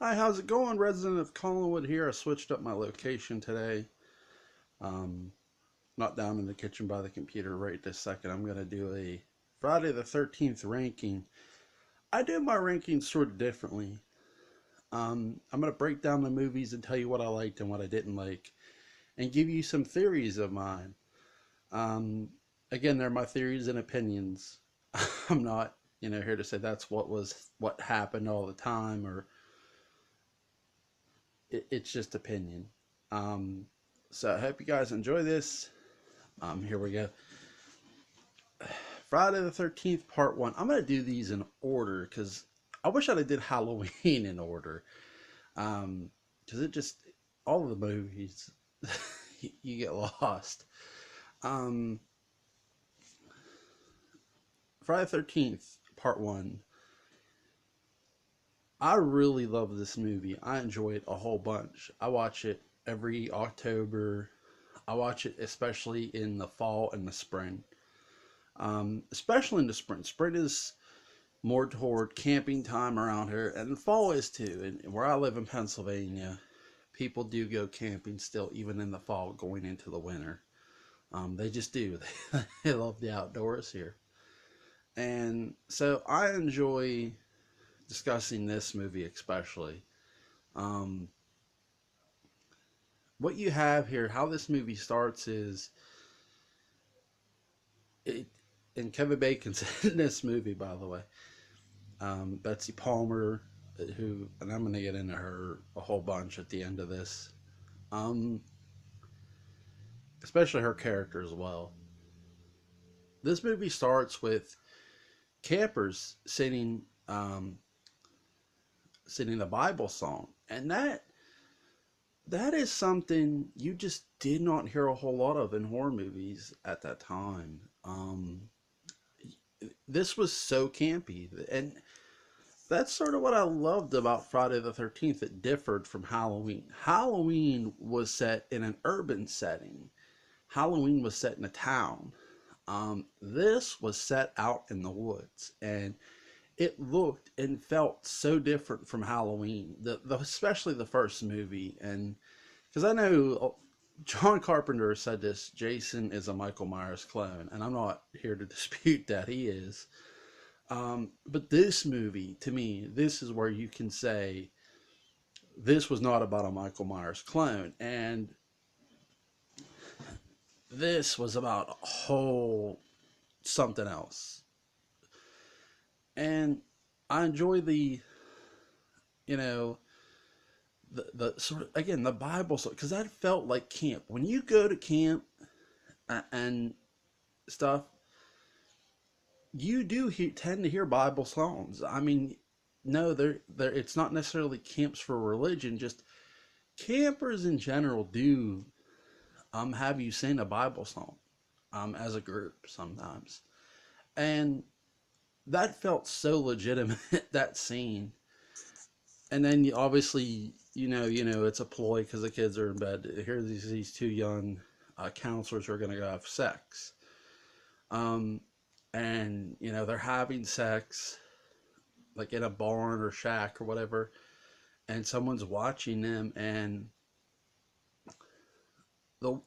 Hi, how's it going? Resident of Collinwood here. I switched up my location today. Um, Not down in the kitchen by the computer right this second. I'm going to do a Friday the 13th ranking. I do my rankings sort of differently. I'm going to break down the movies and tell you what I liked and what I didn't like, and give you some theories of mine. Um, Again, they're my theories and opinions. I'm not, here to say that's what happened all the time, or it's just opinion. Um, so I hope you guys enjoy this. Here we go. Friday the 13th, part one. I'm going to do these in order because I wish I did Halloween in order. Because it just, all of the movies, you get lost. Um, Friday the 13th, part one. I really love this movie. I enjoy it a whole bunch. I watch it every October. I watch it especially in the fall and the spring. Especially in the spring. Spring is more toward camping time around here, and fall is too. And where I live in Pennsylvania, people do go camping still, even in the fall, going into the winter. They just do. They love the outdoors here, and so I enjoy discussing this movie especially. Um, what you have here, how this movie starts is it, and Kevin Bacon's in this movie, by the way. Betsy Palmer, who, and I'm going to get into her a whole bunch at the end of this, um, especially her character as well. This movie starts with campers singing the Bible song, and that is something you just did not hear a whole lot of in horror movies at that time. This was so campy, and that's sort of what I loved about Friday the 13th. It differed from Halloween. Halloween was set in an urban setting, Halloween was set in a town. This was set out in the woods, and it looked and felt so different from Halloween, especially the first movie. And because I know John Carpenter said this, Jason is a Michael Myers clone, and I'm not here to dispute that he is. But this movie, to me, this is where you can say this was not about a Michael Myers clone, and this was about a whole something else. And I enjoy you know, the sort of, again, the Bible, because that felt like camp. When you go to camp and stuff, you do tend to hear Bible songs. I mean, no, they're it's not necessarily camps for religion, just campers in general do have you sing a Bible song as a group sometimes. And that felt so legitimate, that scene. And then obviously, it's a ploy because the kids are in bed. Here, these two young counselors are going to go have sex, um, and they're having sex like in a barn or shack or whatever, and someone's watching them. And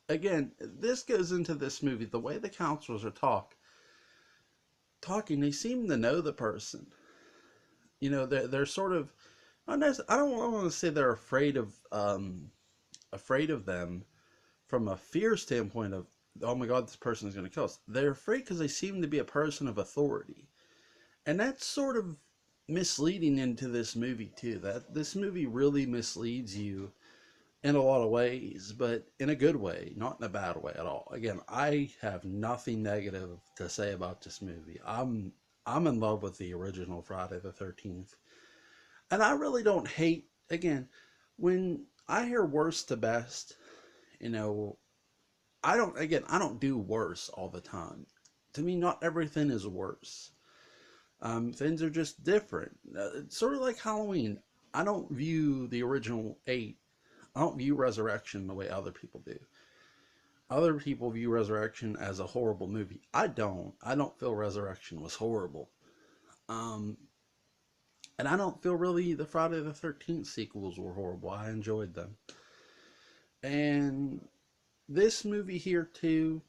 again, this goes into this movie. The way the counselors are talking, they seem to know the person. They're sort of, I don't want to say they're afraid of them from a fear standpoint of, oh my god, this person is going to kill us. They're afraid because they seem to be a person of authority, and that's sort of misleading into this movie too. That this movie really misleads you in a lot of ways, but in a good way, not in a bad way at all. Again, I have nothing negative to say about this movie. I'm in love with the original Friday the 13th, and I really don't hate. Again, when I hear worst to best, you know, I don't do worse all the time. To me, not everything is worse. Things are just different. It's sort of like Halloween. I don't view the original 8. I don't view Resurrection the way other people do. Other people view Resurrection as a horrible movie. I don't. I don't feel Resurrection was horrible. Um, And I don't feel really the Friday the 13th sequels were horrible. I enjoyed them. And this movie here, too,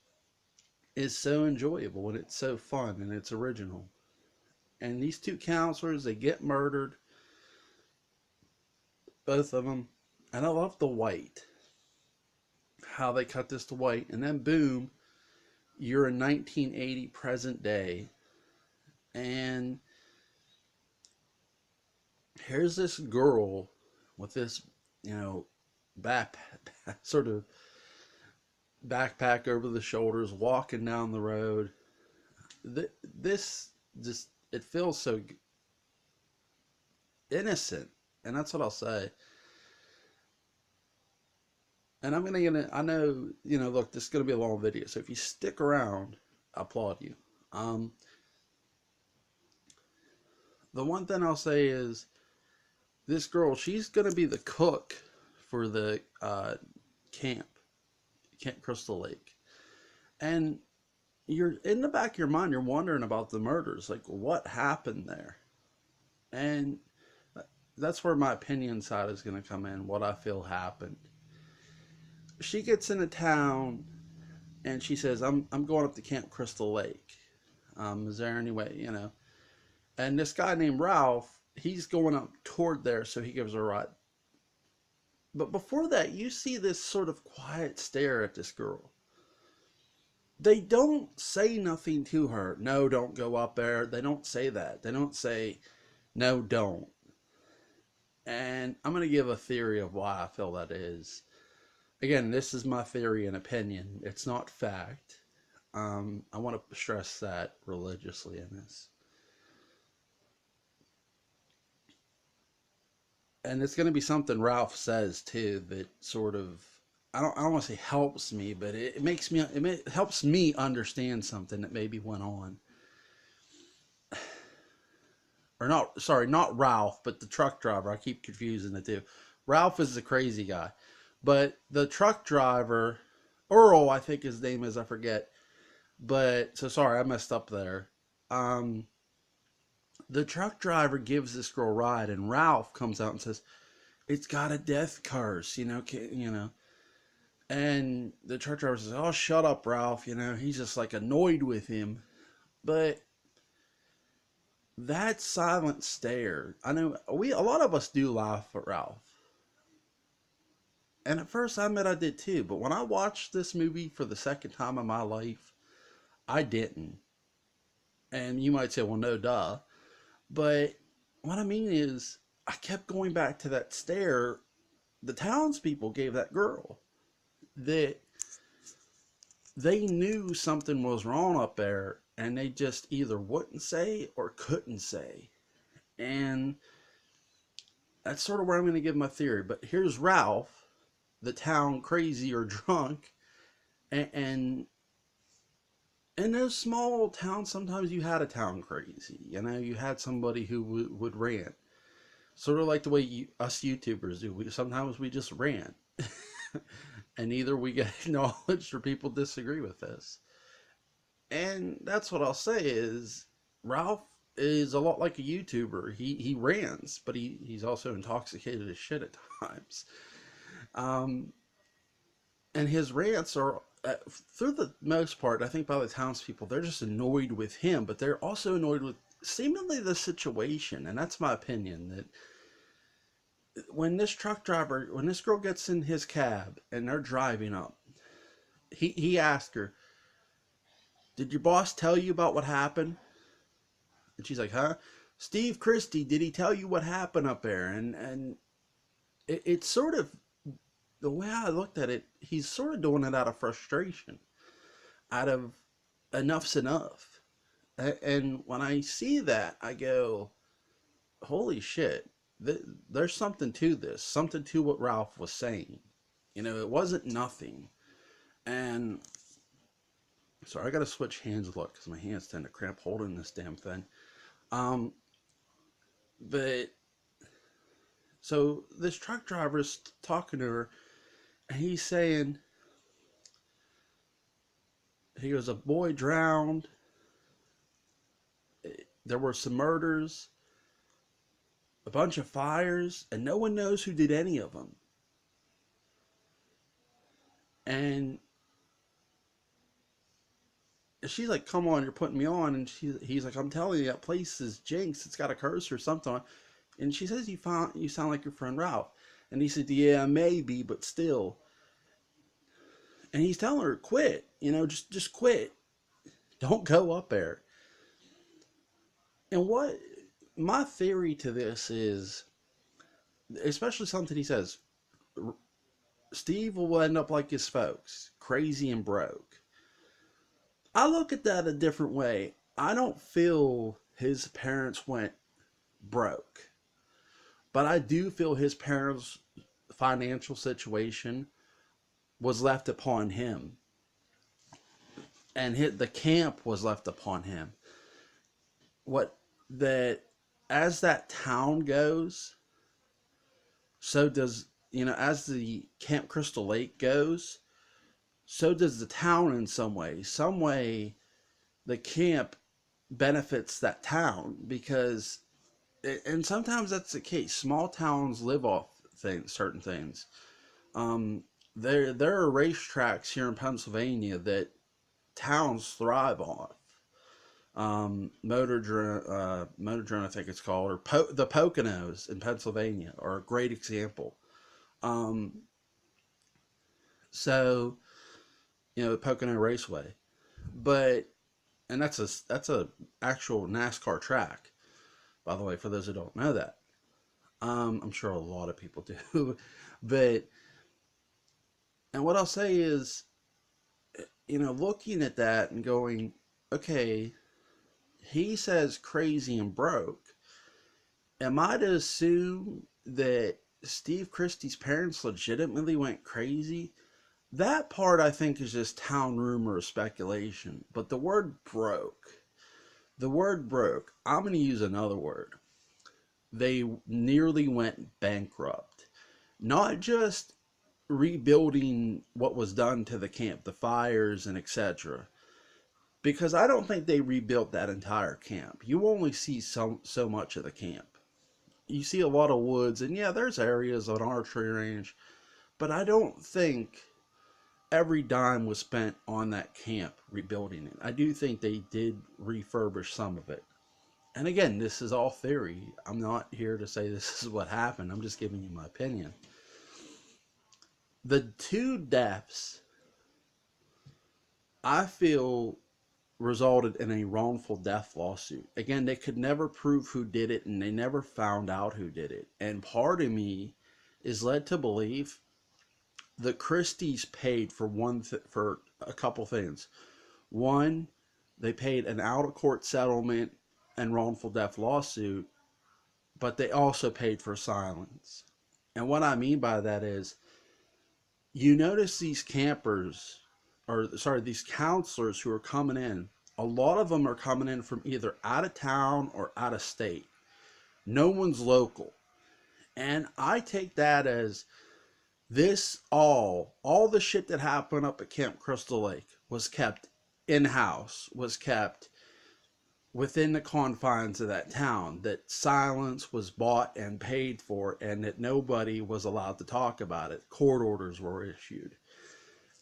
is so enjoyable and it's so fun and it's original. And these two counselors, they get murdered, both of them. And I love the white, how they cut this to white. And then, boom, you're in 1980 present day. And here's this girl with this, back sort of backpack over the shoulders, walking down the road. This just, it feels so innocent, and that's what I'll say. And I know, look, this is gonna be a long video, so if you stick around, I applaud you. Um, the one thing I'll say is this girl, she's gonna be the cook for the camp, Camp Crystal Lake, and you're in the back of your mind, you're wondering about the murders, like what happened there, and that's where my opinion side is going to come in. What I feel happened. She gets into town and she says, "I'm going up to Camp Crystal Lake. Is there any way, And this guy named Ralph, he's going up toward there, so he gives her a ride. But before that, you see this sort of quiet stare at this girl. They don't say nothing to her. No, don't go up there. They don't say that. They don't say, no, don't. And I'm going to give a theory of why I feel that is. Again, this is my theory and opinion. It's not fact. I want to stress that religiously in this. And it's going to be something Ralph says too that sort of, I don't want to say helps me, but it helps me understand something that maybe went on. Or not, sorry, not Ralph, but the truck driver. I keep confusing the two. Ralph is the crazy guy, but the truck driver, Earl, I think his name is, I forget. But so sorry, I messed up there. Um, the truck driver gives this girl a ride, and Ralph comes out and says, "It's got a death curse, And the truck driver says, "Oh, shut up, Ralph." He's just like annoyed with him. But that silent stare, I know a lot of us do laugh at Ralph. And at first I admit I did too, but when I watched this movie for the second time in my life, I didn't. And you might say, well, no, duh. But what I mean is, I kept going back to that stare the townspeople gave that girl. That they knew something was wrong up there, and they just either wouldn't say or couldn't say. And that's sort of where I'm going to give my theory. But here's Ralph, the town crazy or drunk, and in those small towns, sometimes you had a town crazy. You had somebody who would rant. Sort of like the way us YouTubers do. Sometimes we just rant. And either we get acknowledged or people disagree with us. And that's what I'll say is Ralph is a lot like a YouTuber. He rants, but he's also intoxicated as shit at times. Um, and his rants are, through the most part, I think by the townspeople, they're just annoyed with him, but they're also annoyed with seemingly the situation. And that's my opinion, that when this girl gets in his cab and they're driving up, he asked her, "Did your boss tell you about what happened?" And she's like, "Huh? Steve Christie, did he tell you what happened up there?" And it's sort of, the way I looked at it, he's sort of doing it out of frustration, out of enough's enough. And when I see that, I go, holy shit, there's something to this, something to what Ralph was saying. It wasn't nothing. And sorry, I gotta switch hands a lot because my hands tend to cramp holding this damn thing. Um, but so this truck driver's talking to her, and he's saying, he goes, a boy drowned. There were some murders. a bunch of fires, and no one knows who did any of them. And she's like, "Come on, you're putting me on." And he's like, "I'm telling you, that place is jinxed. It's got a curse or something." And she says, "You sound like your friend Ralph." And he said, "Yeah, maybe, but still." And he's telling her, "Quit. Just quit. Don't go up there." And what my theory to this is, especially something he says, Steve will end up like his folks, crazy and broke. I look at that a different way. I don't feel his parents went broke, but I do feel his parents' financial situation was left upon him, and the camp was left upon him. What that as that town goes, so does as the Camp Crystal Lake goes, so does the town in some way. Some way, the camp benefits that town because, and sometimes that's the case. Small towns live off certain things. Um, there are racetracks here in Pennsylvania that towns thrive on. Motor Drone, I think it's called, or the Poconos in Pennsylvania are a great example. Um, so the Pocono Raceway, but and that's a actual NASCAR track, by the way, for those who don't know that. I'm sure a lot of people do, but and what I'll say is, looking at that and going, okay, he says crazy and broke. Am I to assume that Steve Christie's parents legitimately went crazy? That part I think is just town rumor or speculation. But the word broke, I'm going to use another word. They nearly went bankrupt. Not just rebuilding what was done to the camp, the fires and etc. Because I don't think they rebuilt that entire camp. You only see so much of the camp. You see a lot of woods, and yeah, there's areas of an archery range, but I don't think every dime was spent on that camp rebuilding it. I do think they did refurbish some of it. And again, this is all theory. I'm not here to say this is what happened. I'm just giving you my opinion. The two deaths, I feel, resulted in a wrongful death lawsuit. Again, they could never prove who did it, and they never found out who did it. And part of me is led to believe the Christies paid for for a couple things. One, they paid an out of court settlement and wrongful death lawsuit, but they also paid for silence. And what I mean by that is, you notice these campers, or sorry, these counselors who are coming in, a lot of them are coming in from either out of town or out of state. No one's local. And I take that as all the shit that happened up at Camp Crystal Lake was kept in-house, was kept within the confines of that town, that silence was bought and paid for, and that nobody was allowed to talk about it. Court orders were issued.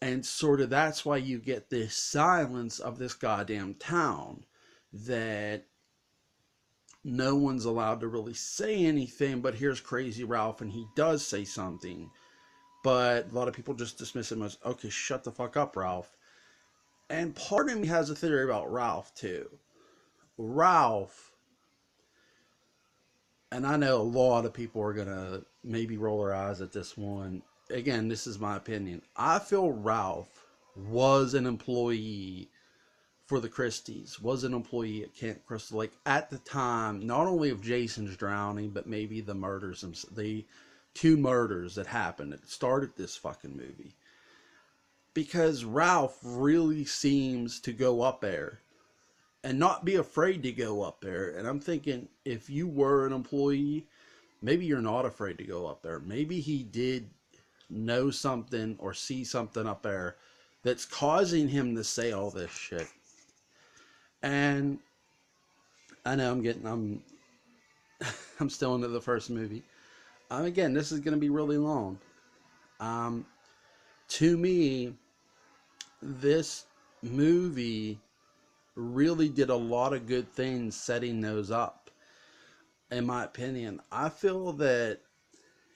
And sort of that's why you get this silence of this goddamn town, that no one's allowed to really say anything, but here's Crazy Ralph, and he does say something. But a lot of people just dismiss him as, okay, shut the fuck up, Ralph. And part of me has a theory about Ralph, too. Ralph, and I know a lot of people are going to maybe roll their eyes at this one. Again, this is my opinion. I feel Ralph was an employee for the Christies, was an employee at Camp Crystal Lake at the time, not only of Jason's drowning, but maybe the murders, the two murders that happened that started this fucking movie. Because Ralph really seems to go up there and not be afraid to go up there. And I'm thinking, if you were an employee, maybe you're not afraid to go up there. Maybe he did know something or see something up there that's causing him to say all this shit. And I know I'm I'm still into the first movie. Again, this is going to be really long. Um, to me, this movie really did a lot of good things setting those up. In my opinion, I feel that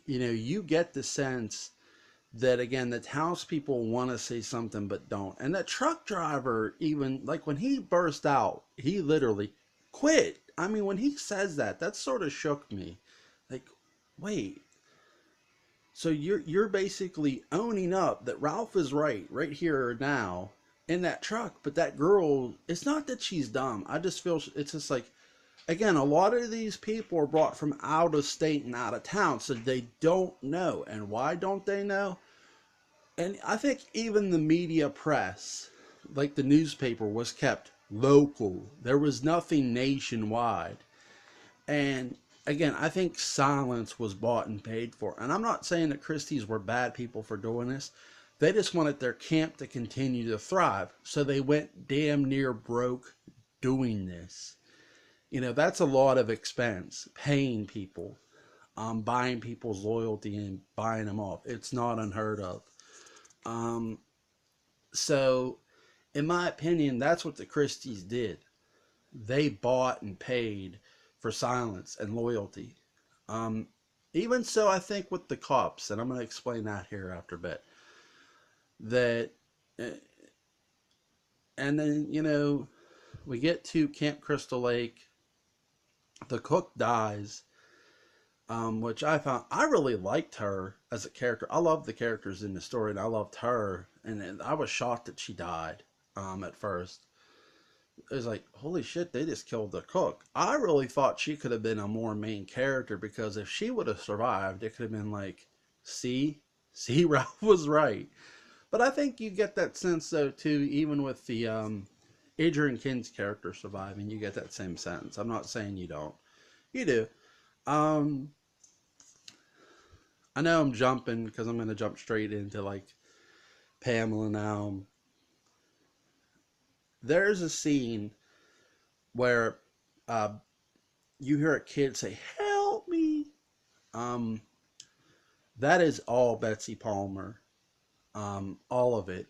you get the sense that again the townspeople want to say something but don't, and that truck driver, even like when he burst out, he literally quit. I mean, when he says that, that sort of shook me. Like, wait, so you're basically owning up that Ralph is right here now in that truck, but that girl, it's not that she's dumb. I just feel it's just like, again, a lot of these people are brought from out of state and out of town, so they don't know. And why don't they know? And I think even the media press, like the newspaper, was kept local. There was nothing nationwide. And again, I think silence was bought and paid for. And I'm not saying that Christies were bad people for doing this. They just wanted their camp to continue to thrive. So they went damn near broke doing this. That's a lot of expense, paying people, buying people's loyalty and buying them off. It's not unheard of. Um, so, in my opinion, that's what the Christies did. They bought and paid for silence and loyalty. Um, Even so, I think with the cops, and I'm going to explain that here after a bit, that, uh, and then, we get to Camp Crystal Lake. The cook dies, which I really liked her as a character. I love the characters in the story, and I loved her, and I was shocked that she died at first. It was like, holy shit, they just killed the cook. I really thought she could have been a more main character, because if she would have survived, it could have been like, see, Ralph was right. But I think you get that sense, though, too, even with the Adrian King's character surviving, you get that same sense. I'm not saying you don't. You do. Um, I know I'm jumping because I'm going to jump straight into like Pamela now. There's a scene where uh, you hear a kid say, "Help me." Um, that is all Betsy Palmer. All of it.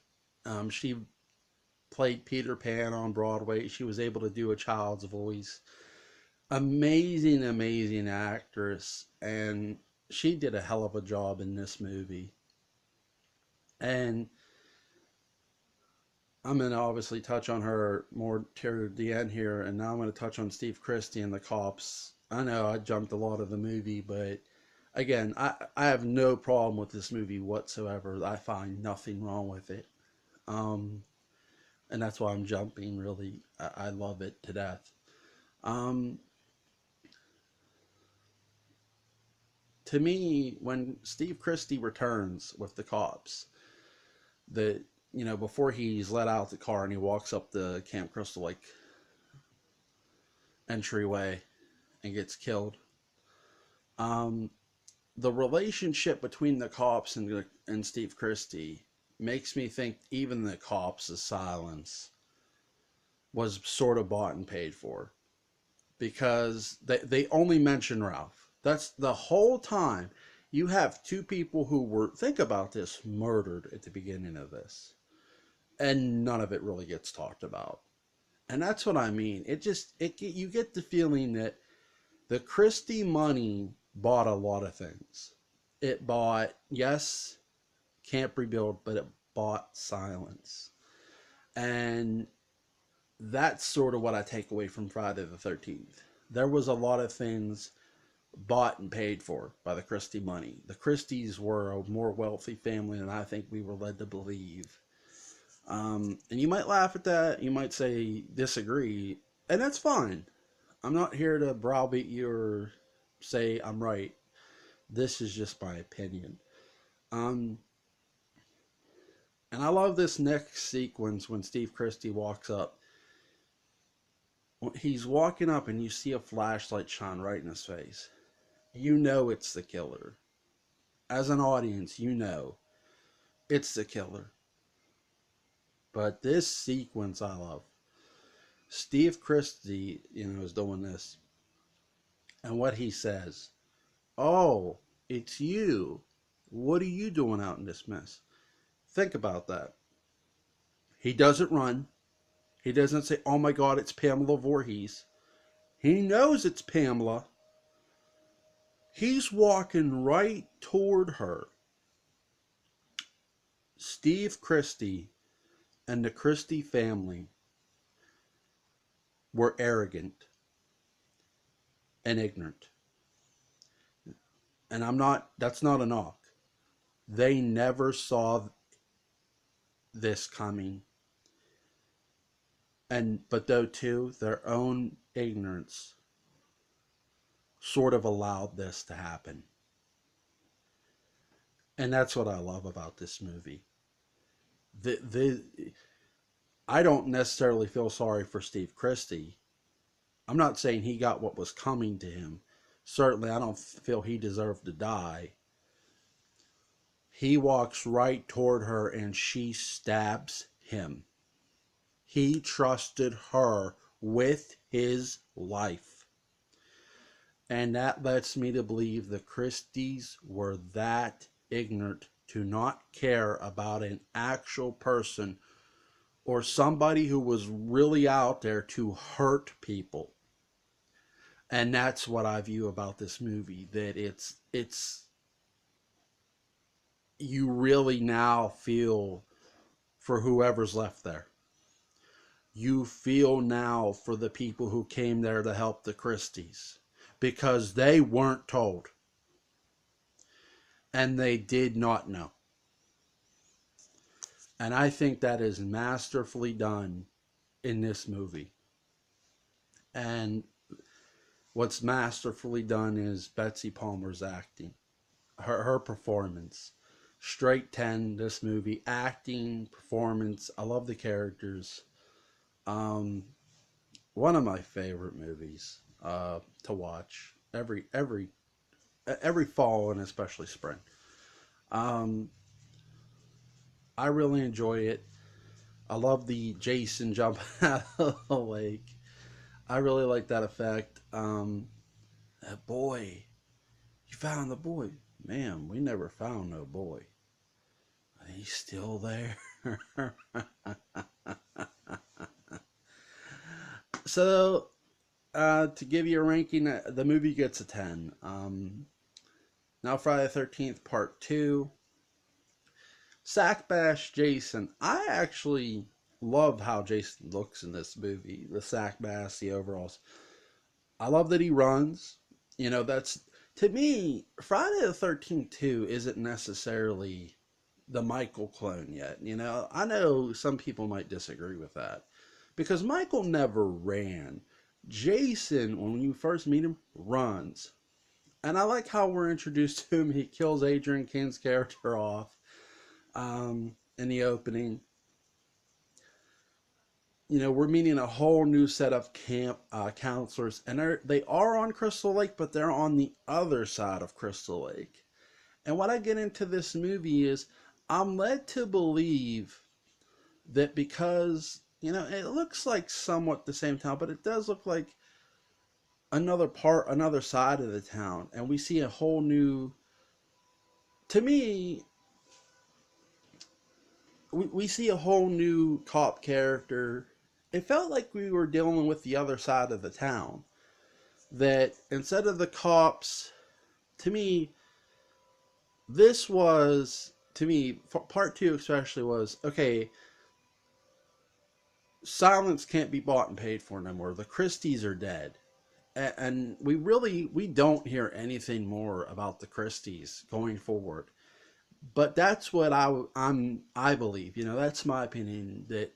She played Peter Pan on Broadway. She was able to do a child's voice. Amazing, amazing actress. And she did a hell of a job in this movie. And I'm going to obviously touch on her more toward the end here. And now I'm going to touch on Steve Christie and the cops. I know I jumped a lot of the movie, but again, I have no problem with this movie whatsoever. I find nothing wrong with it. Um, and that's why I'm jumping, really. I love it to death. Um, to me, when Steve Christie returns with the cops, the before he's let out the car and he walks up the Camp Crystal Lake entryway and gets killed. Um, the relationship between the cops and Steve Christie makes me think even the cops' silence was sort of bought and paid for, because they only mention Ralph. That's the whole time. You have two people who were, think about this, murdered at the beginning of this, and none of it really gets talked about. And that's what I mean. You get the feeling that the Christie money bought a lot of things. It bought, yes, Camp Rebuild, but it bought silence. And that's sort of what I take away from Friday the 13th. There was a lot of things bought and paid for by the Christie money. The Christies were a more wealthy family than I think we were led to believe. And you might laugh at that. You might say disagree, and that's fine. I'm not here to browbeat you or say I'm right. This is just my opinion. Um, and I love this next sequence when Steve Christie walks up. He's walking up and you see a flashlight shine right in his face. You know it's the killer. As an audience, you know it's the killer. But this sequence I love. Steve Christie, is doing this. And what he says, "Oh, it's you. What are you doing out in this mess?" Think about that. He doesn't run. He doesn't say, "Oh my God, it's Pamela Voorhees." He knows it's Pamela. He's walking right toward her. Steve Christie and the Christie family were arrogant and ignorant. And that's not a knock. They never saw this coming. But though too, their own ignorance sort of allowed this to happen. And that's what I love about this movie. The I don't necessarily feel sorry for Steve Christie. I'm not saying he got what was coming to him. Certainly, I don't feel he deserved to die. He walks right toward her and she stabs him. He trusted her with his life. And that lets me to believe the Christies were that ignorant to not care about an actual person or somebody who was really out there to hurt people. And that's what I view about this movie, that it's you really now feel for whoever's left there. You feel now for the people who came there to help the Christies because they weren't told and they did not know. And I think that is masterfully done in this movie. And what's masterfully done is Betsy Palmer's acting, her performance. Straight 10, this movie. Acting, performance. I love the characters. Um, One of my favorite movies to watch every fall and especially spring. Um, I really enjoy it. I love the Jason jump out of the lake. I really like that effect. That boy, you found the boy. Man, we never found no boy. He's still there. So, to give you a ranking, the movie gets a 10. Now, Friday the 13th, Part 2. Sack Bash Jason. I actually love how Jason looks in this movie. The Sack Bass, the overalls. I love that he runs. You know, that's, to me, Friday the 13th 2 isn't necessarily the Michael clone yet. You know, I know some people might disagree with that because Michael never ran. Jason, when you first meet him, runs. And I like how we're introduced to him. He kills Adrian King's character off in the opening. You know, we're meeting a whole new set of camp counselors, and they are on Crystal Lake, but they're on the other side of Crystal Lake. And what I get into this movie is I'm led to believe that because, you know, it looks like somewhat the same town, but it does look like another side of the town. And we see a whole new, to me, we see a whole new cop character. It felt like we were dealing with the other side of the town. That instead of the cops, to me, this was, to me, part two especially was, okay, silence can't be bought and paid for no more. The Christies are dead. And we don't hear anything more about the Christies going forward. But that's what I believe. You know, that's my opinion, that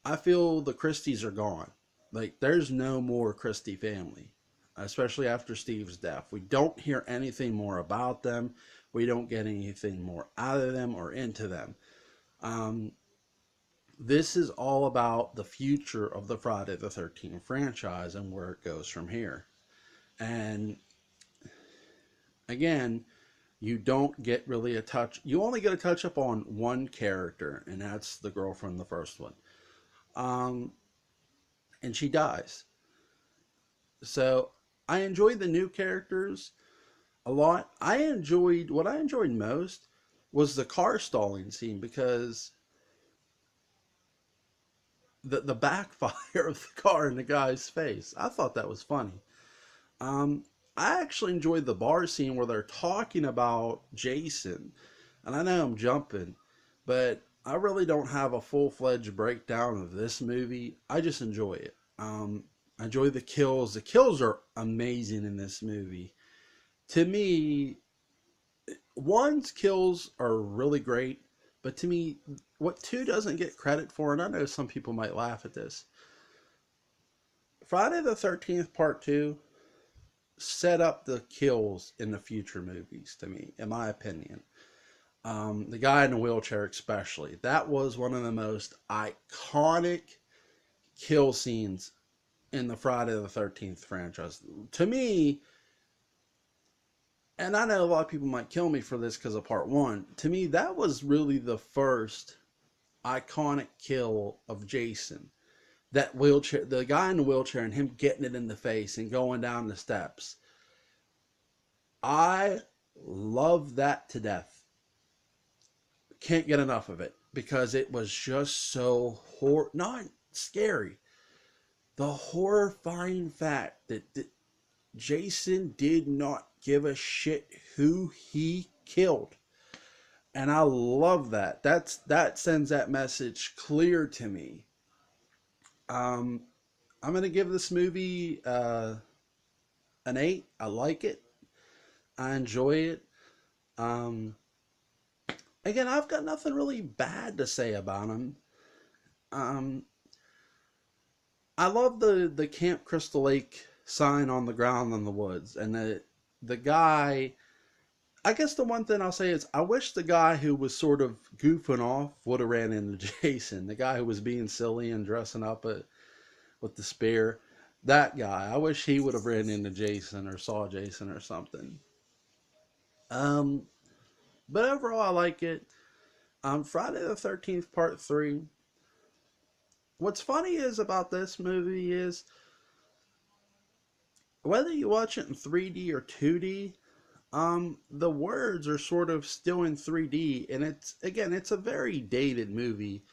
I feel the Christies are gone. Like, there's no more Christie family, especially after Steve's death. We don't hear anything more about them. We don't get anything more out of them or into them. Um, this is all about the future of the Friday the 13th franchise and where it goes from here. And again, you don't get really a touch. You only get a touch up on one character, and that's the girl from the first one. Um, and she dies. So I enjoyed the new characters a lot. What I enjoyed most was the car stalling scene, because the backfire of the car in the guy's face. I thought that was funny. Um, I actually enjoyed the bar scene where they're talking about Jason. And I know I'm jumping, but I really don't have a full fledged breakdown of this movie. I just enjoy it. I enjoy the kills. The kills are amazing in this movie. To me, one's kills are really great, but to me, what two doesn't get credit for, and I know some people might laugh at this, Friday the 13th Part 2 set up the kills in the future movies, to me, in my opinion. The guy in the wheelchair, especially, that was one of the most iconic kill scenes in the Friday the 13th franchise. To me, and I know a lot of people might kill me for this because of part one, to me, that was really the first iconic kill of Jason. That wheelchair, the guy in the wheelchair, and him getting it in the face and going down the steps. I love that to death. Can't get enough of it because it was just so not scary. The horrifying fact that Jason did not give a shit who he killed. And I love that. That sends that message clear to me. Um, I'm gonna give this movie an 8. I like it. I enjoy it. Um, Again, I've got nothing really bad to say about him. Um, I love the Camp Crystal Lake sign on the ground in the woods, and the guy. I guess the one thing I'll say is I wish the guy who was sort of goofing off would have ran into Jason. The guy who was being silly and dressing up with the spear. That guy. I wish he would have ran into Jason or saw Jason or something. Um, but overall, I like it. Friday the 13th Part 3. What's funny is about this movie is whether you watch it in 3D or 2D, the words are sort of still in 3D, and it's a very dated movie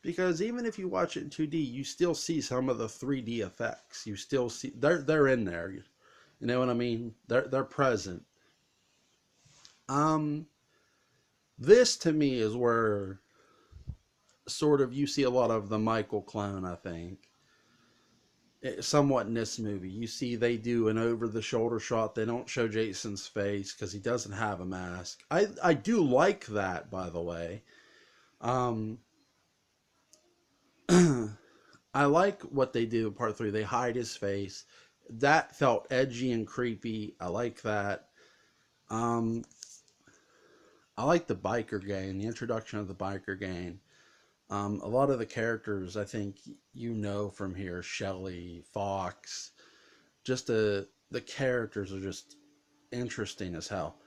because even if you watch it in 2D, you still see some of the 3D effects. You still see they're in there. You know what I mean? They're present. Um, this to me is where sort of you see a lot of the Michael clone, I think. Somewhat in this movie. You see they do an over the shoulder shot. They don't show Jason's face because he doesn't have a mask. I do like that, by the way. Um, I like what they do in part 3. They hide his face. That felt edgy and creepy. I like that. Um, I like the biker gang, the introduction of the biker gang. A lot of the characters I think you know from here, Shelley, Fox, just the characters are just interesting as hell.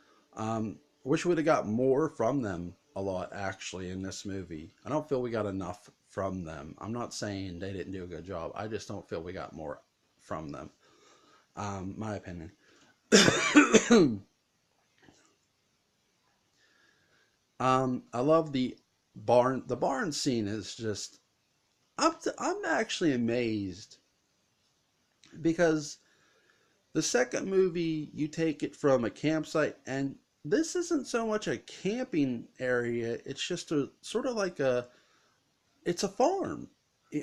Wish we would have got more from them a lot actually in this movie. I don't feel we got enough from them. I'm not saying they didn't do a good job. I just don't feel we got more from them. My opinion. I love the barn. The barn scene is just. I'm actually amazed because the second movie, you take it from a campsite, and this isn't so much a camping area. It's just a sort of like it's a farm.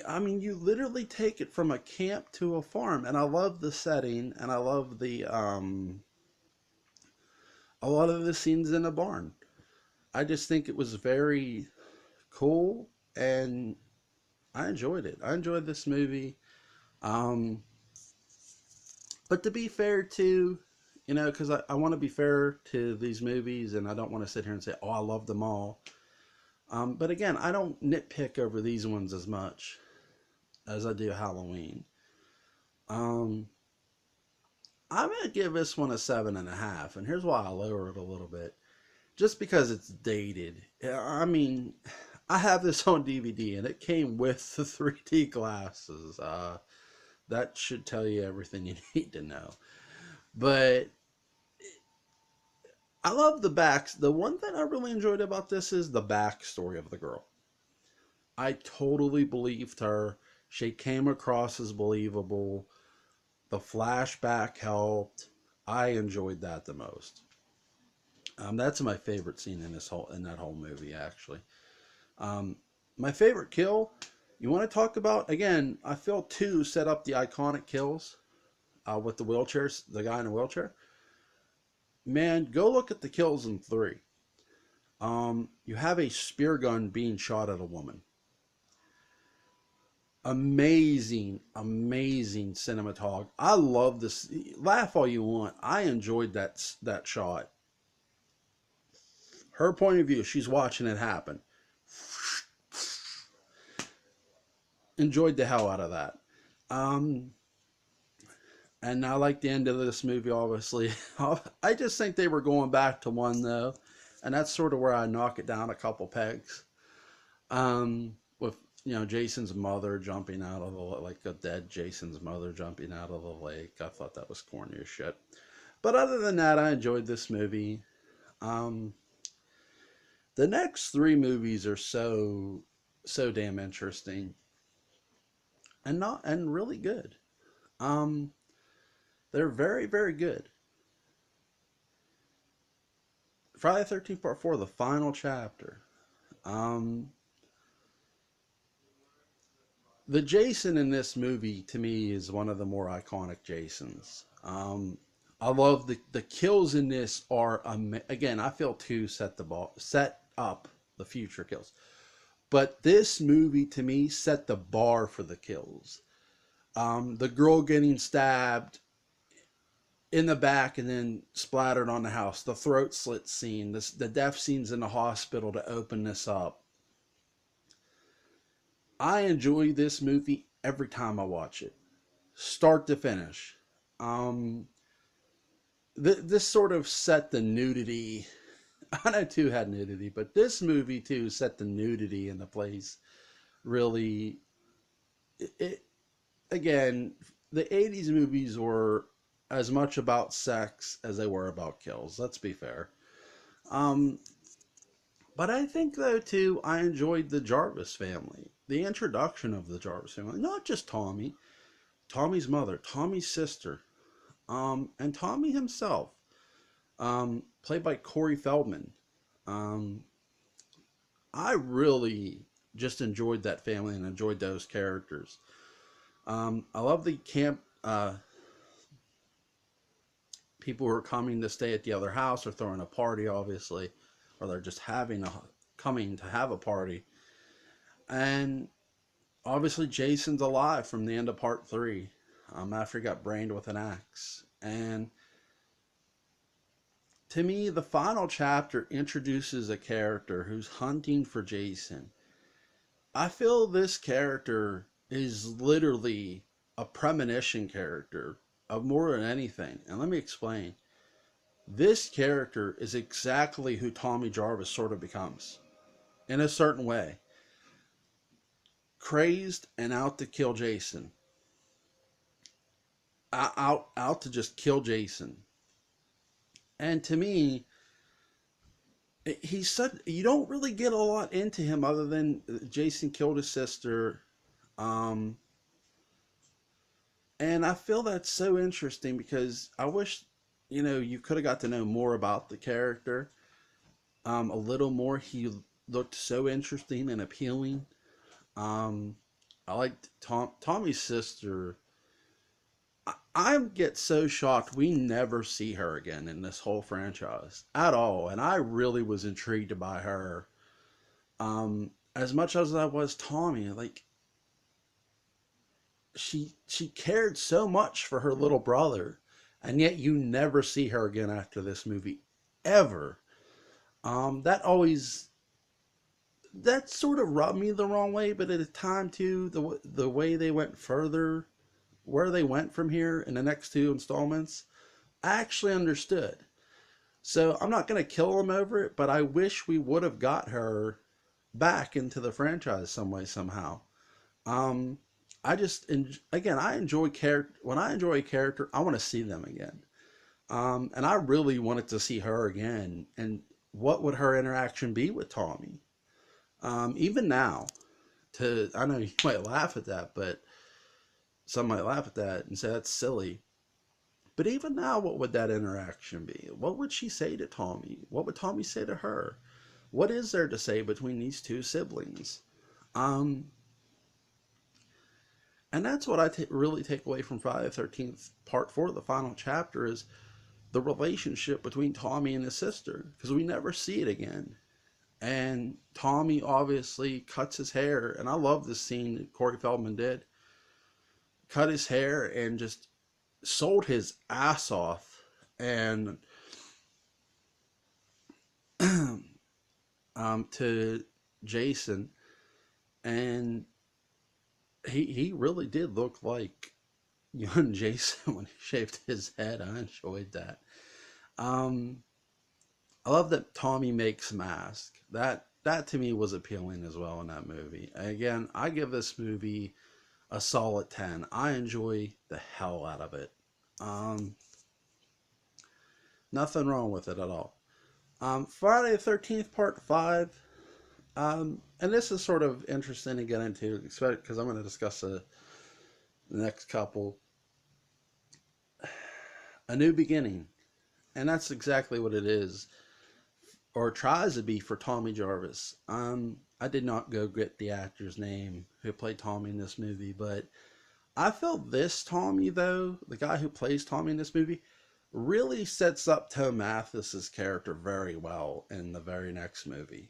I mean, you literally take it from a camp to a farm, and I love the setting, and I love a lot of the scenes in a barn. I just think it was very cool, and I enjoyed it. I enjoyed this movie. Um, but to be fair to, because I want to be fair to these movies and I don't want to sit here and say, oh, I love them all. But again, I don't nitpick over these ones as much as I do Halloween. Um, I'm going to give this one a 7.5. And here's why I lower it a little bit. Just because it's dated. I mean, I have this on DVD and it came with the 3D glasses. That should tell you everything you need to know. But I love the backs. The one thing I really enjoyed about this is the backstory of the girl. I totally believed her. She came across as believable. The flashback helped. I enjoyed that the most. That's my favorite scene in that whole movie, actually. Um, my favorite kill. You want to talk about again? I feel two set up the iconic kills with the wheelchairs, the guy in a wheelchair. Man, go look at the kills in three. You have a spear gun being shot at a woman. Amazing, amazing cinematography. I love this. Laugh all you want. I enjoyed that shot. Her point of view, she's watching it happen. Enjoyed the hell out of that. Um, and I like the end of this movie, obviously. I just think they were going back to one, though. And that's sort of where I knock it down a couple pegs. With, Jason's mother jumping out of like a dead Jason's mother jumping out of the lake. I thought that was corny as shit. But other than that, I enjoyed this movie. Um, the next three movies are so damn interesting and really good. Um, they're very, very good. Friday the 13th Part 4, the final chapter. Um, the Jason in this movie, to me, is one of the more iconic Jasons. I love the kills in this are, again, I feel two set up the future kills. But this movie, to me, set the bar for the kills. The girl getting stabbed in the back and then splattered on the house. The throat slit scene. The death scenes in the hospital to open this up. I enjoy this movie every time I watch it, start to finish. Um, this sort of set the nudity. I know two had nudity, but this movie too set the nudity in the place. Really, it again, the '80s movies were as much about sex as they were about kills. Let's be fair. Um, but I think though too, I enjoyed the Jarvis family, the introduction of the Jarvis family, not just Tommy, Tommy's mother, Tommy's sister, and Tommy himself, played by Corey Feldman. Um, I really just enjoyed that family and enjoyed those characters. I love the camp people who are coming to stay at the other house or throwing a party, obviously, or they're just coming to have a party. And obviously, Jason's alive from the end of part three, after he got brained with an axe. And to me, the final chapter introduces a character who's hunting for Jason. I feel this character is literally a premonition character of more than anything. And let me explain. This character is exactly who Tommy Jarvis sort of becomes in a certain way. Crazed and out to kill Jason. Out to just kill Jason. And to me, he's such, you don't really get a lot into him other than Jason killed his sister. Um, and I feel that's so interesting because I wish, you could have got to know more about the character. A little more. He looked so interesting and appealing. Um, I liked Tommy's sister. I get so shocked we never see her again in this whole franchise at all, and I really was intrigued by her. As much as I was Tommy, like she cared so much for her little brother, and yet you never see her again after this movie, ever. That always that sort of rubbed me the wrong way, but at the time too, the way they went further, where they went from here in the next two installments, I actually understood. So I'm not going to kill them over it, but I wish we would have got her back into the franchise some way, somehow. Um, again, I enjoy character. When I enjoy a character, I want to see them again. And I really wanted to see her again. And what would her interaction be with Tommy? Even now, I know you might laugh at that, but some might laugh at that and say that's silly. But even now, what would that interaction be? What would she say to Tommy? What would Tommy say to her? What is there to say between these two siblings? Um, and that's what really take away from Friday the 13th Part 4, the final chapter, is the relationship between Tommy and his sister, because we never see it again. And Tommy obviously cuts his hair, and I love this scene that Corey Feldman did. Cut his hair and just sold his ass off, and to Jason, and he really did look like young Jason when he shaved his head. I enjoyed that. Um, I love that Tommy makes mask. That to me was appealing as well in that movie. Again, I give this movie a solid 10. I enjoy the hell out of it. Um, Nothing wrong with it at all. Friday the 13th Part 5. And this is sort of interesting to get into, because I'm going to discuss the next couple. A New Beginning. And that's exactly what it is, or tries to be, for Tommy Jarvis. I did not go get the actor's name who played Tommy in this movie, but I feel this Tommy, though, the guy who plays Tommy in this movie, really sets up Tom Mathis's character very well in the very next movie.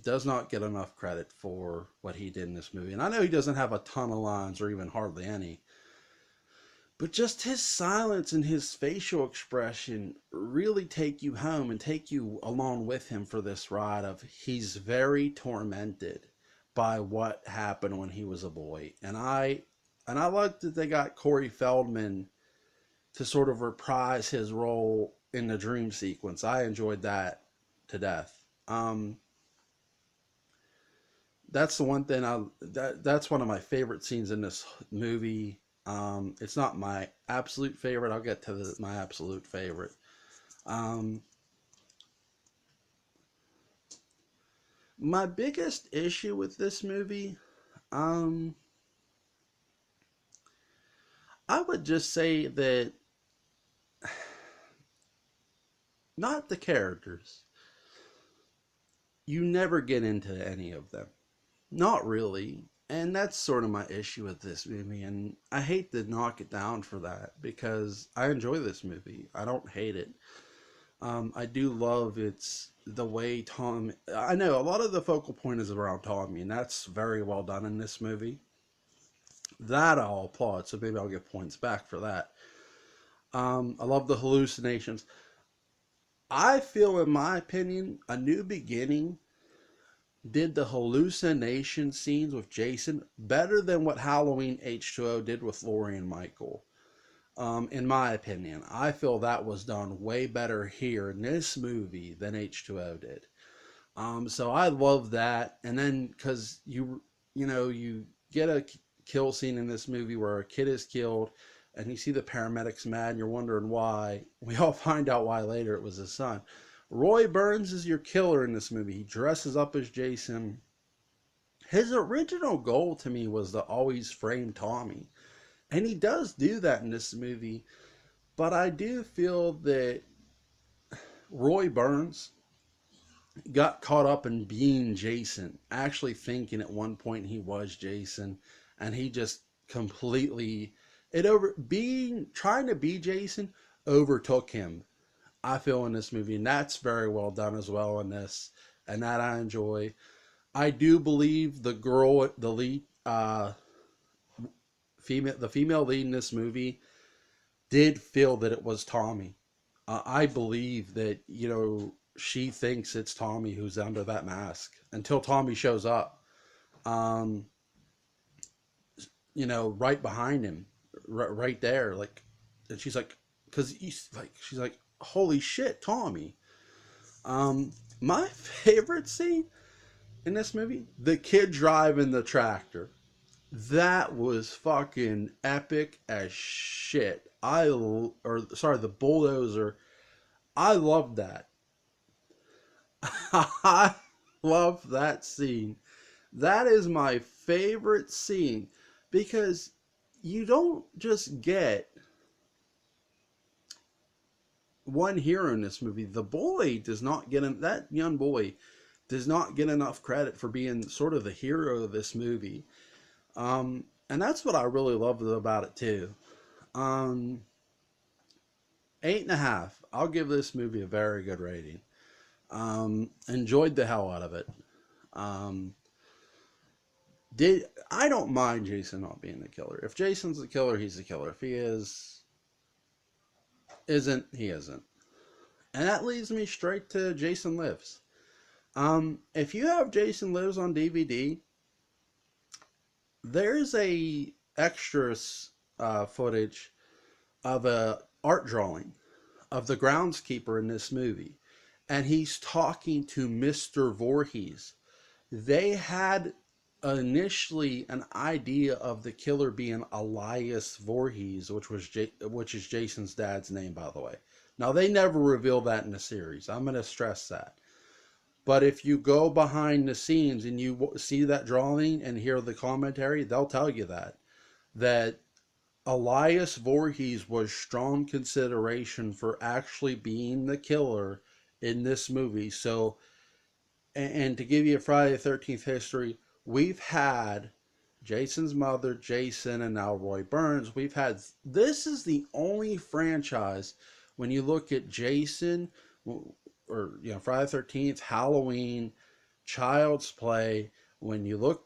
Does not get enough credit for what he did in this movie. And I know he doesn't have a ton of lines, or even hardly any, but just his silence and his facial expression really take you home and take you along with him for this ride of he's very tormented by what happened when he was a boy. And I like that they got Corey Feldman to sort of reprise his role in the dream sequence. I enjoyed that to death. That's the one thing that's one of my favorite scenes in this movie. It's not my absolute favorite. I'll get to my absolute favorite. Um, my biggest issue with this movie, um, I would just say that not the characters. You never get into any of them. Not really. And that's sort of my issue with this movie. And I hate to knock it down for that, because I enjoy this movie. I don't hate it. I do love the way Tom. I know a lot of the focal point is around Tommy, and that's very well done in this movie. That I'll applaud, so maybe I'll get points back for that. I love the hallucinations. I feel, in my opinion, A New Beginning did the hallucination scenes with Jason better than what Halloween H2O did with Laurie and Michael. In my opinion, I feel that was done way better here in this movie than H2O did. So I love that. And then, because you get a kill scene in this movie where a kid is killed, and you see the paramedics mad, and you're wondering why. We all find out why later. It was his son. Roy Burns is your killer in this movie. He dresses up as Jason. His original goal to me was to always frame Tommy. And he does do that in this movie. But I do feel that Roy Burns got caught up in being Jason, actually thinking at one point he was Jason, and he just completely trying to be Jason overtook him, I feel, in this movie. And that's very well done as well in this, and that I enjoy. I do believe the girl, the lead, the female lead in this movie did feel that it was Tommy. I believe that, she thinks it's Tommy who's under that mask until Tommy shows up. Um, right behind him, right there, like, and she's like, she's like, holy shit, Tommy. My favorite scene in this movie, the kid driving the tractor. That was fucking epic as shit. The bulldozer. I love that. I love that scene. That is my favorite scene because you don't just get one hero in this movie. The boy does not get that young boy does not get enough credit for being sort of the hero of this movie. And that's what I really loved about it too. Um, 8.5. I'll give this movie a very good rating. Enjoyed the hell out of it. Um, did I don't mind Jason not being the killer. If Jason's the killer, he's the killer. If he isn't, he isn't. And that leads me straight to Jason Lives. If you have Jason Lives on DVD, there's a extras footage of a art drawing of the groundskeeper in this movie, and he's talking to Mr. Voorhees. They had initially an idea of the killer being Elias Voorhees, which is Jason's dad's name, by the way. Now they never reveal that in the series. I'm going to stress that. But if you go behind the scenes and you see that drawing and hear the commentary, they'll tell you that Elias Voorhees was strong consideration for actually being the killer in this movie. So, and to give you a Friday the 13th history, we've had Jason's mother, Jason, and now Roy Burns. This is the only franchise when you look at Jason, or Friday the 13th, Halloween, Child's Play. When you look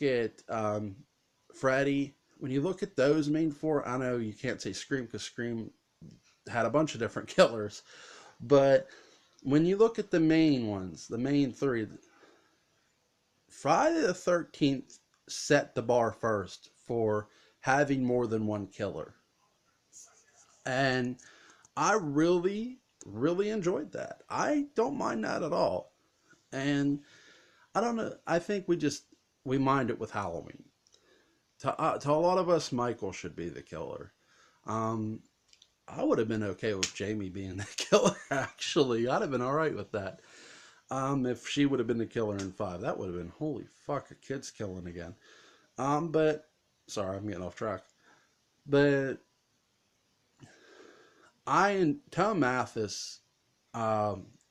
at Freddy, when you look at those main four, I know you can't say Scream because Scream had a bunch of different killers, but when you look at the main ones, the main three, Friday the 13th set the bar first for having more than one killer. And I really, really enjoyed that. I don't mind that at all. And I don't know, I think we mind it with Halloween. To a lot of us, Michael should be the killer. Um, I would have been okay with Jamie being the killer, actually. I'd have been alright with that. If she would have been the killer in 5, that would have been, holy fuck, a kid's killing again. But, sorry, I'm getting off track. But, Tom Mathis,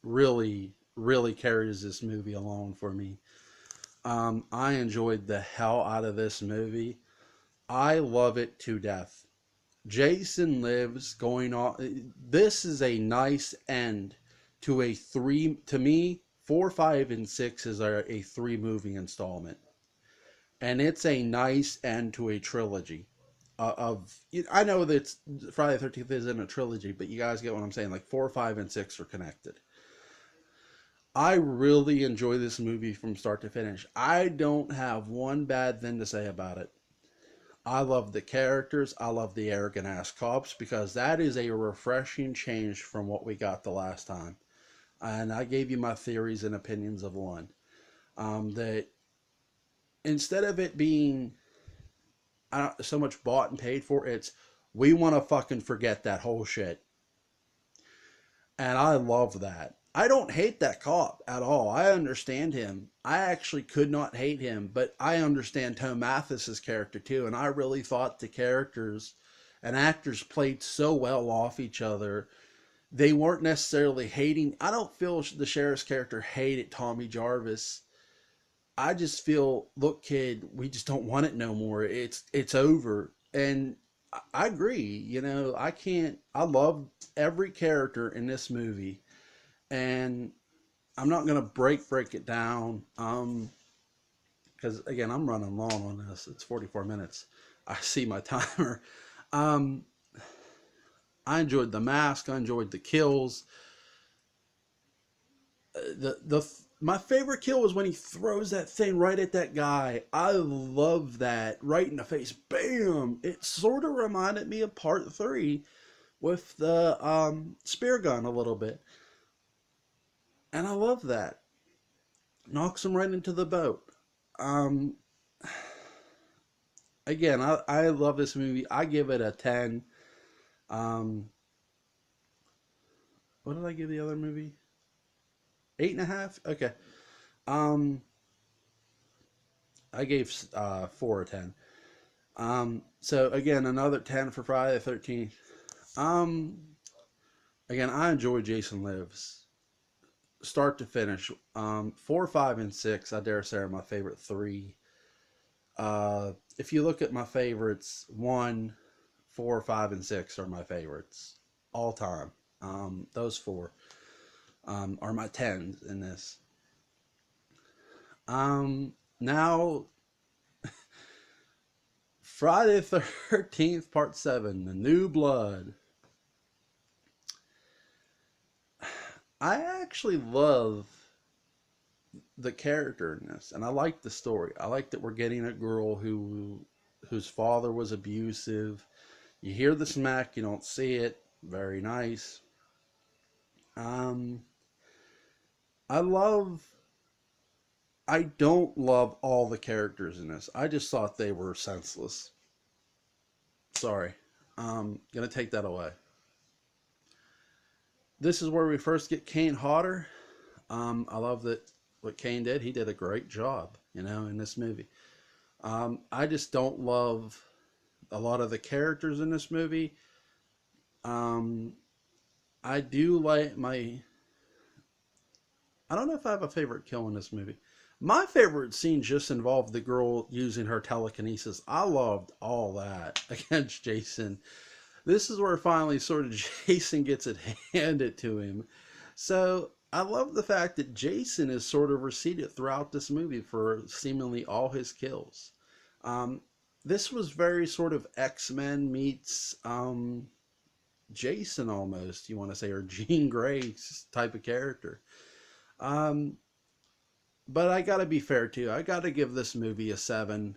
really, really carries this movie along for me. I enjoyed the hell out of this movie. I love it to death. Jason Lives going on. This is a nice end to a three. To me, 4, 5, and 6 is a 3-movie installment, and it's a nice end to a trilogy. I know that Friday the 13th isn't a trilogy, but you guys get what I'm saying. Like 4, 5, and 6 are connected. I really enjoy this movie from start to finish. I don't have one bad thing to say about it. I love the characters. I love the arrogant ass cops because that is a refreshing change from what we got the last time. And I gave you my theories and opinions of one. That instead of it being so much bought and paid for, it's we want to fucking forget that whole shit. And I love that. I don't hate that cop at all. I understand him. I actually could not hate him, but I understand Tom Mathis's character too. And I really thought the characters and actors played so well off each other. They weren't necessarily hating. I don't feel the sheriff's character hated Tommy Jarvis. I just feel, look, kid, we just don't want it no more. It's over. And I agree. I can't. I love every character in this movie, and I'm not gonna break it down. Because again, I'm running long on this. It's 44 minutes. I see my timer. Um, I enjoyed the mask. I enjoyed the kills. The My favorite kill was when he throws that thing right at that guy. I love that, right in the face. Bam! It sort of reminded me of Part 3 with the spear gun a little bit. And I love that. Knocks him right into the boat. Um, again, I love this movie. I give it a 10. Um, what did I give the other movie? Eight and a half. Okay. Um, I gave 4 or 10. So again, another 10 for Friday the 13th. Um, again, I enjoy Jason Lives start to finish. 4, 5, and 6, I dare say, are my favorite three. If you look at my favorites, 1, 4, 5, and 6 are my favorites all time. Those four are my tens in this. Now, Friday the 13th, Part 7, The New Blood. I actually love the character in this, and I like the story. I like that we're getting a girl whose father was abusive. You hear the smack, you don't see it. Very nice. Um, I love. I don't love all the characters in this. I just thought they were senseless. Sorry. Gonna take that away. This is where we first get Kane Hodder. I love that what Kane did. He did a great job, in this movie. I just don't love a lot of the characters in this movie. Um, I do like my. I don't know if I have a favorite kill in this movie. My favorite scene just involved the girl using her telekinesis. I loved all that against Jason. This is where finally sort of Jason gets it handed to him. So I love the fact that Jason is sort of receded throughout this movie for seemingly all his kills. Um, this was very sort of X-Men meets Jason almost, you want to say, or Jean Grey type of character. Um, but I got to be fair too. I got to give this movie a 7.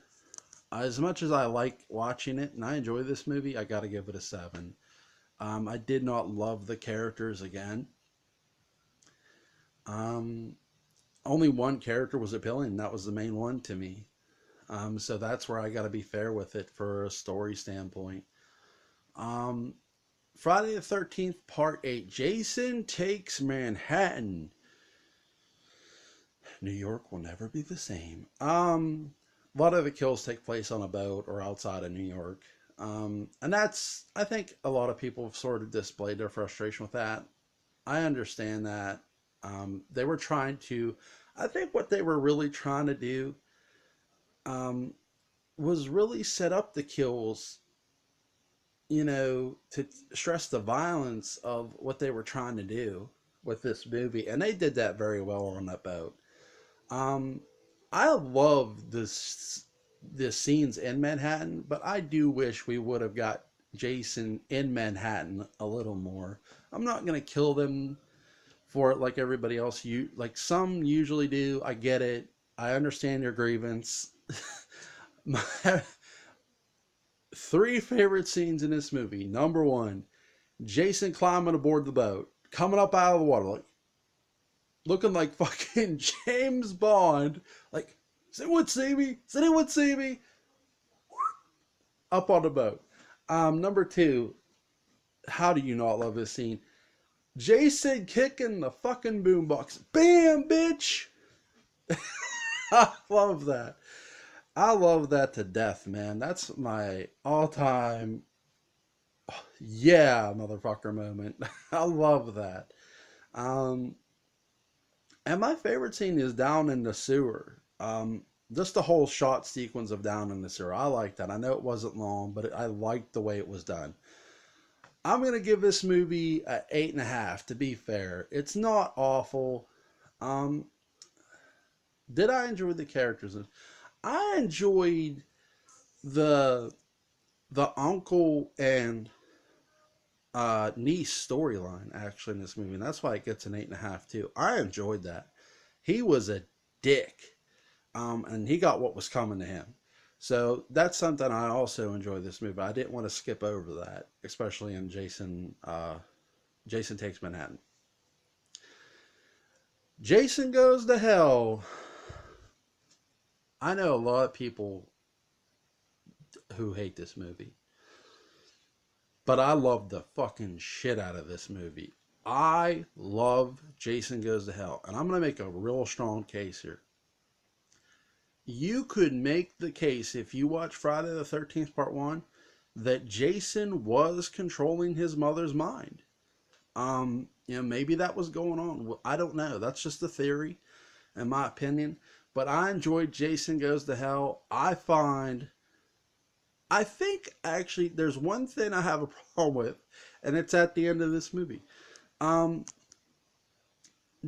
As much as I like watching it and I enjoy this movie, I got to give it a 7. I did not love the characters again. Um, Only one character was appealing, and that was the main one to me. So that's where I got to be fair with it for a story standpoint. Um, Friday the 13th, Part 8. Jason Takes Manhattan. New York will never be the same. A lot of the kills take place on a boat or outside of New York. And that's, I think a lot of people have sort of displayed their frustration with that. I understand that. They were trying to, I think what they were really trying to do um, was really set up the kills, to stress the violence of what they were trying to do with this movie. And they did that very well on that boat. Um, I love the scenes in Manhattan, but I do wish we would have got Jason in Manhattan a little more. I'm not gonna kill them for it like everybody else. You like some usually do. I get it. I understand your grievance. My three favorite scenes in this movie. Number one, Jason climbing aboard the boat, coming up out of the water, like looking like fucking James Bond. Like, does anyone see me? Does anyone see me? Up on the boat. Number two, how do you not love this scene? Jason kicking the fucking boombox. Bam, bitch! I love that. I love that to death, man. That's my all-time, yeah, motherfucker moment. I love that. Um, and my favorite scene is down in the sewer. Just the whole shot sequence of down in the sewer. I like that. I know it wasn't long, but I liked the way it was done. I'm gonna give this movie a 8.5. To be fair, it's not awful. Um, did I enjoy the characters? I enjoyed the the uncle and niece storyline actually in this movie, and that's why it gets an 8.5 too. I enjoyed that. He was a dick, and he got what was coming to him. So that's something I also enjoy this movie. I didn't want to skip over that, especially in Jason Takes Manhattan. Jason Goes to Hell. I know a lot of people who hate this movie. But I love the fucking shit out of this movie. I love Jason Goes to Hell. And I'm going to make a real strong case here. You could make the case, if you watch Friday the 13th Part 1, that Jason was controlling his mother's mind. Maybe that was going on. I don't know. That's just a theory, in my opinion. But I enjoyed Jason Goes to Hell. I think actually there's one thing I have a problem with, and it's at the end of this movie.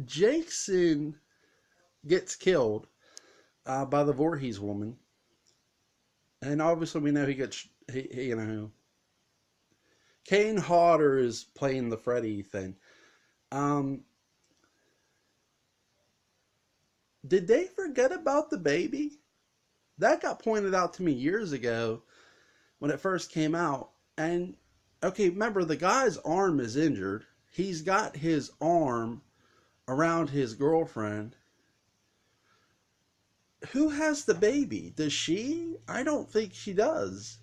Jason gets killed by the Voorhees woman, and obviously we know Kane Hodder is playing the Freddy thing. Did they forget about the baby? That got pointed out to me years ago when it first came out. And, okay, remember, the guy's arm is injured. He's got his arm around his girlfriend. Who has the baby? Does she? I don't think she does.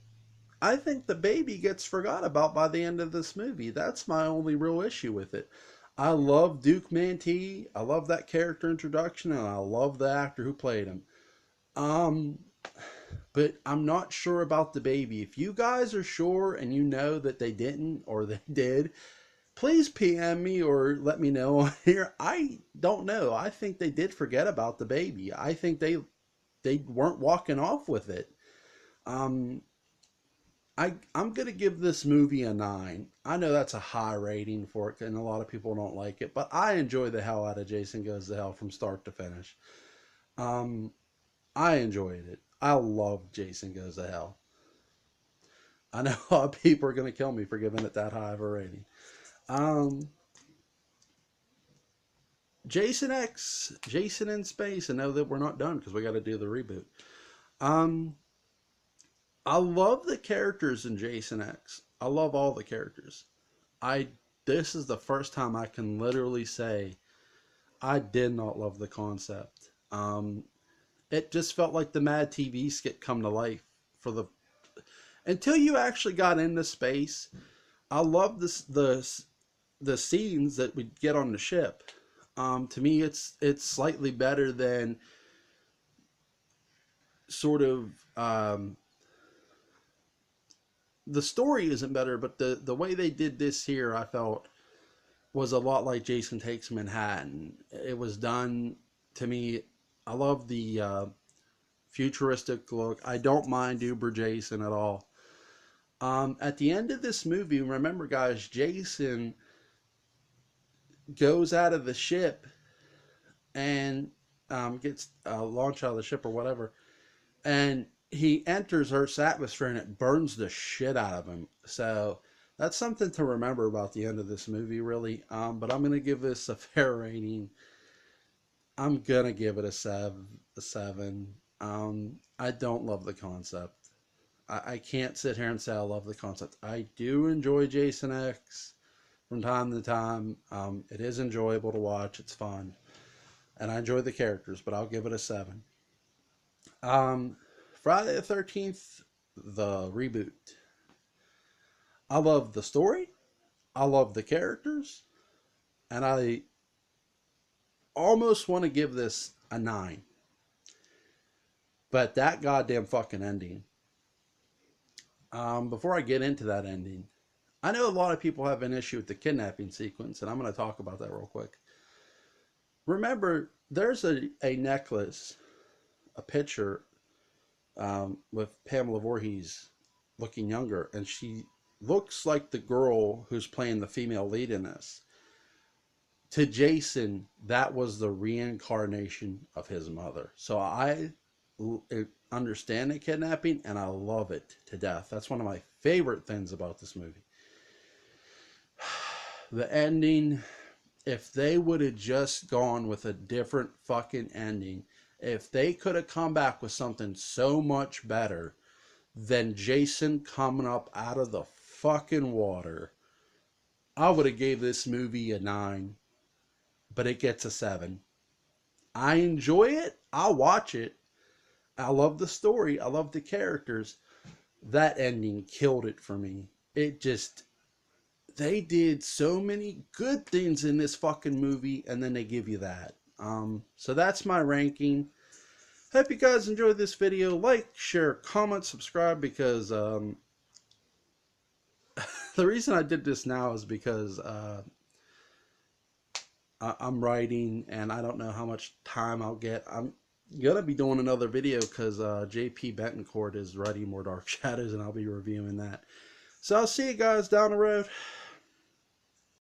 I think the baby gets forgot about by the end of this movie. That's my only real issue with it. I love Duke Mantee. I love that character introduction, and I love the actor who played him. But I'm not sure about the baby. If you guys are sure and you know that they didn't or they did, please PM me or let me know on here. I don't know. I think they did forget about the baby. I think they weren't walking off with it. I'm going to give this movie a 9. I know that's a high rating for it, and a lot of people don't like it, but I enjoy the hell out of Jason Goes to Hell from start to finish. I enjoyed it. I love Jason Goes to Hell. I know a lot of people are going to kill me for giving it that high of a rating. Jason X, Jason in Space, and know that we're not done because we got to do the reboot. I love the characters in Jason X. I love all the characters. This is the first time I can literally say I did not love the concept. It just felt like the Mad TV skit come to life until you actually got into space. I love the scenes that we get on the ship. To me, it's slightly better than sort of. The story isn't better, but the way they did this here, I felt, was a lot like Jason Takes Manhattan. It was done, to me, I love the futuristic look. I don't mind Uber Jason at all. At the end of this movie, remember guys, Jason goes out of the ship and gets launched out of the ship or whatever, and he enters Earth's atmosphere and it burns the shit out of him. So that's something to remember about the end of this movie, really. But I'm going to give this a fair rating. I'm going to give it a 7. I don't love the concept. I can't sit here and say I love the concept. I do enjoy Jason X from time to time. It is enjoyable to watch. It's fun. And I enjoy the characters, but I'll give it a 7. Friday the 13th, the reboot. I love the story. I love the characters. And I almost want to give this a 9. But that goddamn fucking ending. Before I get into that ending, I know a lot of people have an issue with the kidnapping sequence, and I'm going to talk about that real quick. Remember, there's a necklace, a picture with Pamela Voorhees looking younger, and she looks like the girl who's playing the female lead in this. To Jason, that was the reincarnation of his mother. So I understand the kidnapping, and I love it to death. That's one of my favorite things about this movie. The ending, if they would have just gone with a different fucking ending, if they could have come back with something so much better than Jason coming up out of the fucking water, I would have gave this movie a 9, but it gets a 7. I enjoy it. I'll watch it. I love the story. I love the characters. that ending killed it for me. It just, they did so many good things in this fucking movie, and then they give you that. So that's my ranking. Hope you guys enjoyed this video. Like, share, comment, subscribe, because the reason I did this now is because I'm writing and I don't know how much time I'll get. I'm gonna be doing another video because JP Betancourt is writing more Dark Shadows, and I'll be reviewing that. So I'll see you guys down the road.